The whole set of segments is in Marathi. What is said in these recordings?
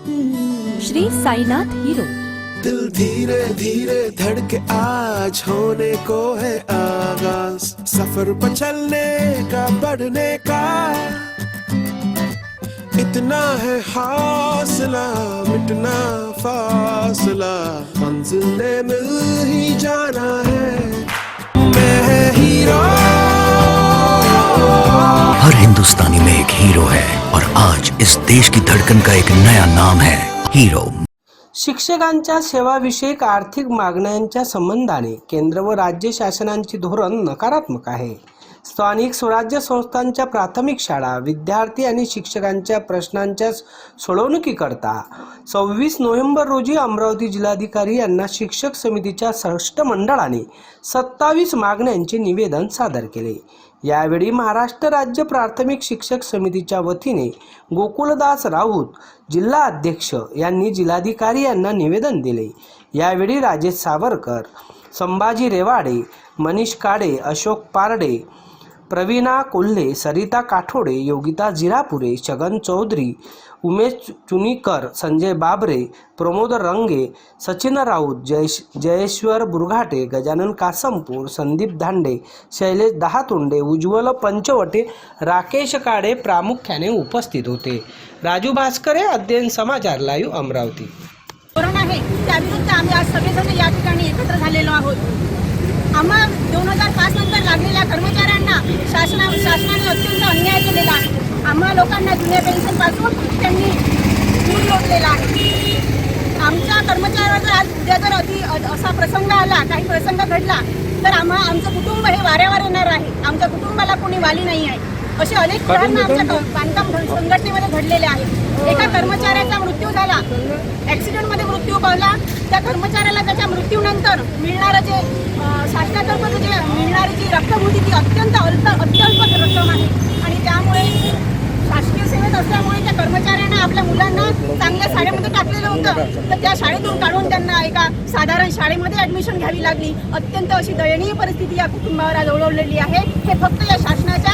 श्री साईनाथ हीरो। दिल धीरे धीरे धड़के आज होने को है आगाज, सफर पर चलने का बढ़ने का इतना है हौसला, मिटना फासला, मंजिल ने मिल ही जाना है। मैं है हीरो। हर हिंदुस्तानी में एक हीरो है और आज इस देश की धड़कन का एक नया नाम है हीरो। शिक्षकांच्या सेवाविषयक आर्थिक मागण्यांच्या संबंधाने केंद्र व राज्य शासनांची धोरण नकारात्मक आहे। स्थानिक स्वराज्य संस्थांच्या प्राथमिक शाळा विद्यार्थी आणि शिक्षकांच्या प्रश्नांच्या सोडवणुकीकरता 26 नोव्हेंबर रोजी अमरावती जिल्हाधिकारी यांना शिक्षक समितीच्या शिष्टमंडळाने 27 मागण्यांचे निवेदन सादर केले। यावेळी महाराष्ट्र राज्य प्राथमिक शिक्षक समितीच्या वतीने गोकुलदास राऊत जिल्हा अध्यक्ष यांनी जिल्हाधिकारी यांना निवेदन दिले। यावेळी राजेश सावरकर, संभाजी रेवाडे, मनीष काडे, अशोक पारडे, प्रवीणा कोल्हे, सरिता काठोडे, योगिता जिरापुरे, छगन चौधरी, उमेश चुनीकर, संजय बाबरे, प्रमोद रंगे, सचिन राऊत, जयेश्वर बुरघाटे, गजानन कासमपूर, संदीप धांडे, शैलेश दहातोंडे, उज्ज्वल पंचवटे, राकेश काडे प्रामुख्याने उपस्थित होते। राजू भास्करे, अध्ययन समाचार लाईव्ह, अमरावती। कोरोना आहे त्याविरुद्ध आम्ही आज सगळेजण या ठिकाणी एकत्र झालेलो आहोत। आम्हा 2005 नंतर लागलेल्या कर्मचाऱ्यांना शासनाने अत्यंत अन्याय केलेला आहे। आम्हा लोकांना जुन्या पेन्शनपासून त्यांनी दूर लोटलेला आहे। आमच्या कर्मचाऱ्यांवर जर आज उद्या जर असा प्रसंग आला, काही प्रसंग घडला तर आमचं कुटुंब हे वाऱ्यावर येणार आहे। आमच्या कुटुंबाला कोणी वाली नाही आहे। असे अनेक प्रकरण आमच्या बांधकाम संघटनेमध्ये घडलेले आहेत। एका कर्मचाऱ्याचा मृत्यू झाला, ॲक्सिडेंटमध्ये मृत्यू पावला। त्या कर्मचाऱ्याला त्याच्या मृत्यूनंतर मिळणारं जे शासनातर्फे जे मिळणारी जी रक्कम होती ती अत्यंत अल्प रक्कम आहे आणि त्यामुळे शासकीय सेवेत असल्यामुळे त्या कर्मचाऱ्यांना आपल्या मुलांना चांगल्या शाळेमध्ये टाकलेलं होतं, तर त्या शाळेतून काढून त्यांना एका साधारण शाळेमध्ये ॲडमिशन घ्यावी लागली। अत्यंत अशी दयनीय परिस्थिती या कुटुंबावर आज ओढवलेली आहे। हे फक्त या शासनाच्या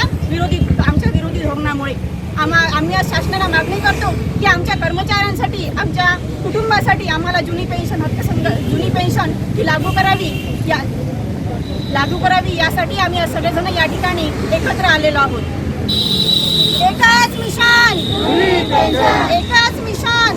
आमच्या विरोधी धोरणामुळे। आम्ही आज शासनाला मागणी करतो की आमच्या कर्मचाऱ्यांसाठी, आमच्या कुटुंबासाठी आम्हाला जुनी पेन्शन ही लागू करावी यासाठी आम्ही आज सगळेजण या ठिकाणी एकत्र आलेलो आहोत। एकच मिशन, एकच मिशन।